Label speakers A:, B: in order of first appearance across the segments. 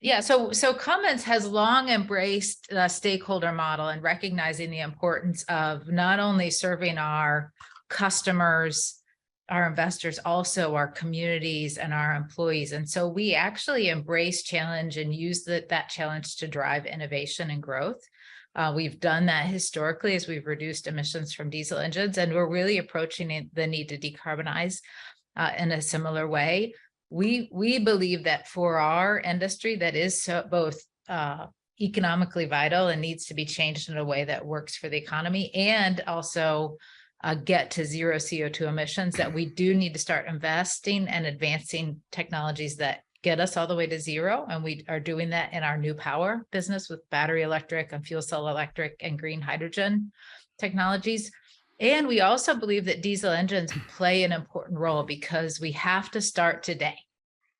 A: Yeah, so Cummins has long embraced the stakeholder model and recognizing the importance of not only serving our customers, our investors, also our communities and our employees. And so we actually embrace challenge and use that challenge to drive innovation and growth. We've done that historically as we've reduced emissions from diesel engines, and we're really approaching the need to decarbonize in a similar way. We believe that for our industry that is both economically vital and needs to be changed in a way that works for the economy and also get to zero CO2 emissions, that we do need to start investing and advancing technologies that get us all the way to zero. And we are doing that in our new power business with battery electric and fuel cell electric and green hydrogen technologies. And we also believe that diesel engines play an important role because we have to start today.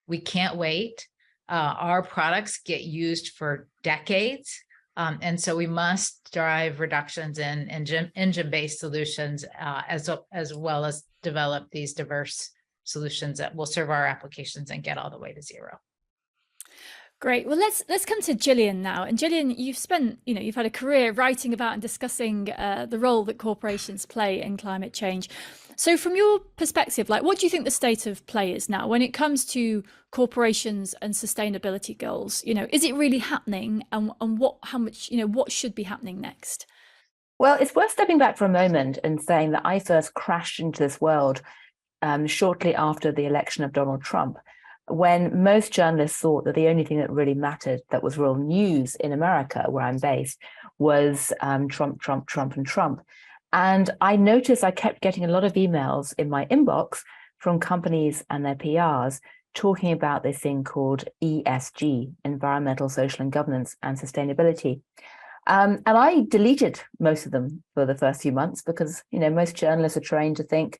A: We can't wait. Our products get used for decades. And so we must drive reductions in engine-based solutions as well as develop these diverse solutions that will serve our applications and get all the way to zero.
B: Great. Well, let's come to Gillian now. And Gillian, you've had a career writing about and discussing the role that corporations play in climate change. So from your perspective, what do you think the state of play is now when it comes to corporations and sustainability goals? Is it really happening, and what should be happening next?
C: Well, it's worth stepping back for a moment and saying that I first crashed into this world shortly after the election of Donald Trump, when most journalists thought that the only thing that really mattered, that was real news in America, where I'm based, was Trump, Trump, Trump, and Trump. And I noticed I kept getting a lot of emails in my inbox from companies and their PRs talking about this thing called ESG, environmental, social, and governance, and sustainability. And I deleted most of them for the first few months because, most journalists are trained to think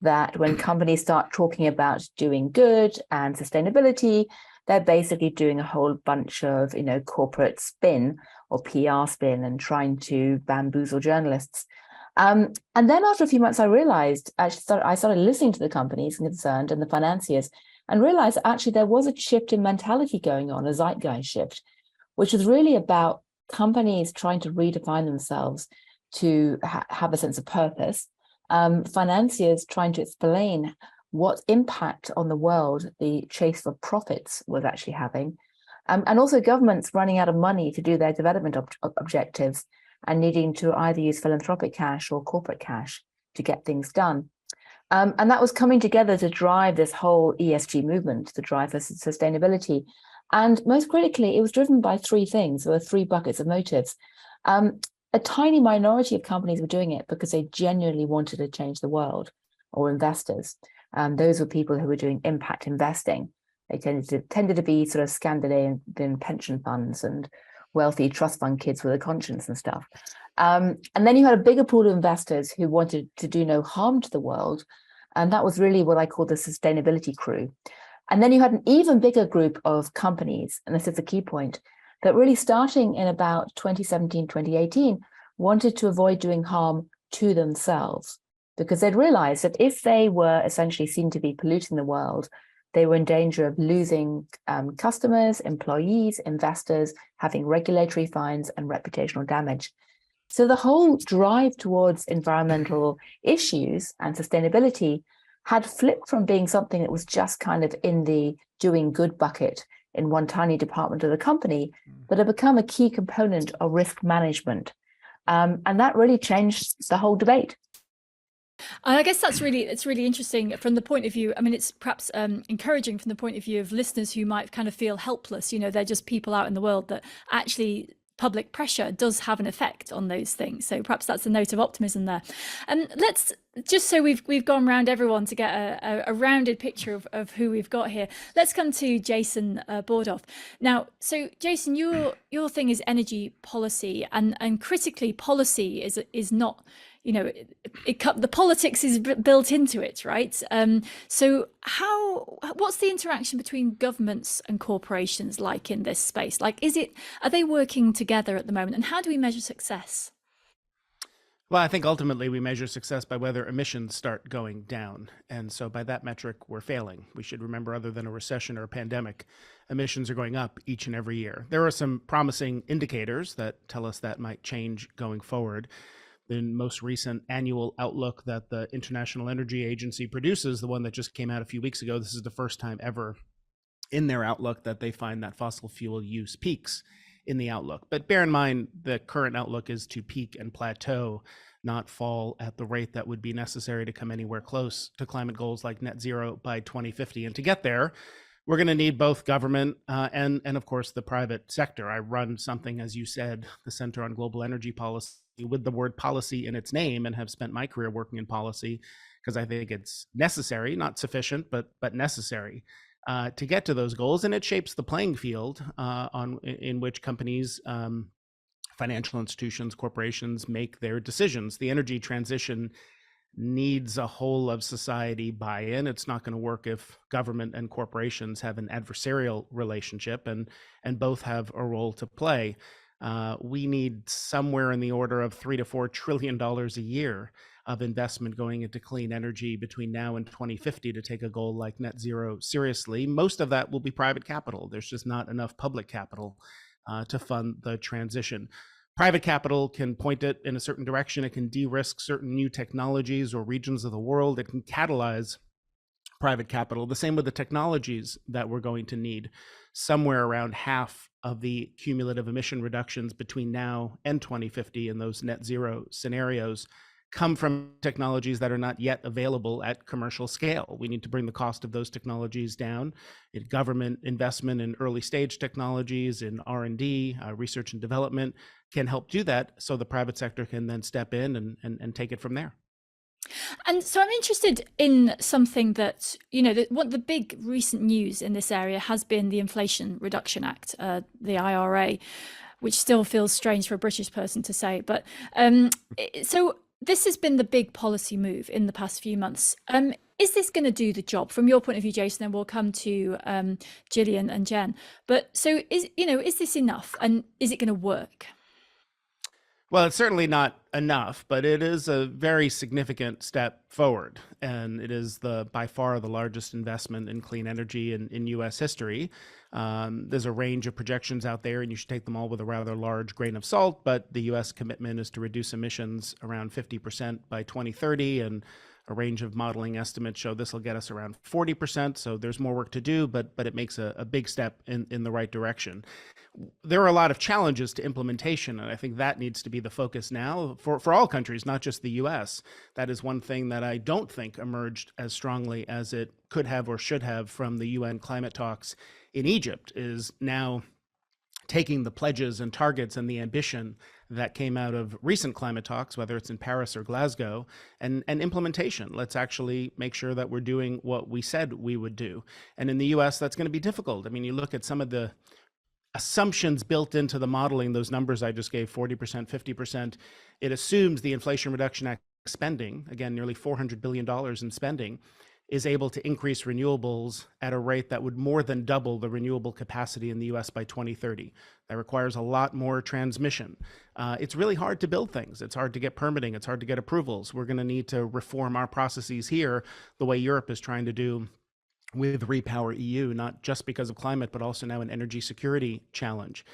C: that when companies start talking about doing good and sustainability, they're basically doing a whole bunch of, corporate spin or PR spin and trying to bamboozle journalists. And then after a few months, I realized, I started listening to the companies concerned and the financiers and realized actually there was a shift in mentality going on, a zeitgeist shift, which was really about companies trying to redefine themselves to have a sense of purpose. Financiers trying to explain what impact on the world the chase for profits was actually having. And also governments running out of money to do their development objectives and needing to either use philanthropic cash or corporate cash to get things done. And that was coming together to drive this whole ESG movement, to drive for sustainability. And most critically, it was driven by three things. There were three buckets of motives. A tiny minority of companies were doing it because they genuinely wanted to change the world, or investors. Those were people who were doing impact investing. They tended to be sort of Scandinavian pension funds and wealthy trust fund kids with a conscience and stuff. And then you had a bigger pool of investors who wanted to do no harm to the world. And that was really what I call the sustainability crew. And then you had an even bigger group of companies, and this is the key point, that really starting in about 2017, 2018, wanted to avoid doing harm to themselves because they'd realized that if they were essentially seen to be polluting the world, they were in danger of losing customers, employees, investors, having regulatory fines and reputational damage. So the whole drive towards environmental issues and sustainability had flipped from being something that was just kind of in the doing good bucket in one tiny department of the company, but had become a key component of risk management. And that really changed the whole debate.
B: I guess it's really interesting from the point of view. I mean, it's perhaps encouraging from the point of view of listeners who might kind of feel helpless. They're just people out in the world that actually public pressure does have an effect on those things. So perhaps that's a note of optimism there. And let's just so we've gone around everyone to get a rounded picture of who we've got here. Let's come to Jason Bordoff. Now, so Jason, your thing is energy policy, and critically, policy is not. The politics is built into it, right? So what's the interaction between governments and corporations like in this space? Are they working together at the moment, and how do we measure success?
D: Well, I think ultimately we measure success by whether emissions start going down. And so by that metric, we're failing. We should remember, other than a recession or a pandemic, emissions are going up each and every year. There are some promising indicators that tell us that might change going forward. The most recent annual outlook that the International Energy Agency produces, the one that just came out a few weeks ago, this is the first time ever in their outlook that they find that fossil fuel use peaks in the outlook. But bear in mind, the current outlook is to peak and plateau, not fall at the rate that would be necessary to come anywhere close to climate goals like net zero by 2050. And to get there, we're going to need both government and of course, the private sector. I run something, as you said, the Center on Global Energy Policy, with the word policy in its name, and have spent my career working in policy because I think it's necessary, not sufficient, but necessary. To get to those goals, and it shapes the playing field in which companies, financial institutions, corporations make their decisions. The energy transition needs a whole of society buy-in. It's not going to work if government and corporations have an adversarial relationship, and both have a role to play. We need somewhere in the order of $3 to $4 trillion a year of investment going into clean energy between now and 2050 to take a goal like net zero seriously. Most of that will be private capital. There's just not enough public capital to fund the transition. Private capital can point it in a certain direction. It can de-risk certain new technologies or regions of the world. It can catalyze private capital. The same with the technologies that we're going to need. Somewhere around half of the cumulative emission reductions between now and 2050 in those net zero scenarios come from technologies that are not yet available at commercial scale. We need to bring the cost of those technologies down. Government investment in early stage technologies, in R&D, research and development, can help do that, so the private sector can then step in and take it from there.
B: And so I'm interested in something that, what the big recent news in this area has been the Inflation Reduction Act, the IRA, which still feels strange for a British person to say. But so this has been the big policy move in the past few months. Is this going to do the job from your point of view, Jason? Then we'll come to Gillian and Jen. But so is this enough, and is it going to work?
D: Well, it's certainly not enough, but it is a very significant step forward. And it is by far the largest investment in clean energy in US history. There's a range of projections out there, and you should take them all with a rather large grain of salt, but the US commitment is to reduce emissions around 50% by 2030, and a range of modeling estimates show this will get us around 40%. So there's more work to do, but it makes a big step in the right direction. There are a lot of challenges to implementation, and I think that needs to be the focus now for all countries, not just the US. That is one thing that I don't think emerged as strongly as it could have or should have from the UN climate talks in Egypt, is now taking the pledges and targets and the ambition that came out of recent climate talks, whether it's in Paris or Glasgow, and implementation. Let's actually make sure that we're doing what we said we would do. And in the US, that's going to be difficult. I mean, you look at some of the assumptions built into the modeling, those numbers I just gave, 40%, 50%, it assumes the Inflation Reduction Act spending, again, nearly $400 billion in spending, is able to increase renewables at a rate that would more than double the renewable capacity in the US by 2030. That requires a lot more transmission. It's really hard to build things. It's hard to get permitting. It's hard to get approvals. We're going to need to reform our processes here the way Europe is trying to do with Repower EU, not just because of climate, but also now an energy security challenge.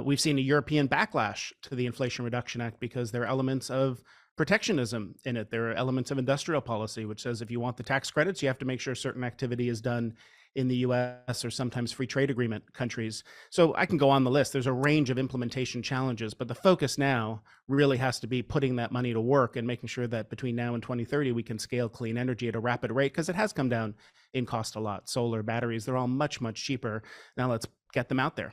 D: We've seen a European backlash to the Inflation Reduction Act because there are elements of protectionism in it. There are elements of industrial policy, which says if you want the tax credits, you have to make sure certain activity is done in the US or sometimes free trade agreement countries. So I can go on the list. There's a range of implementation challenges, but the focus now really has to be putting that money to work and making sure that between now and 2030, we can scale clean energy at a rapid rate, because it has come down in cost a lot. Solar, batteries, they're all much, much cheaper. Now let's get them out there.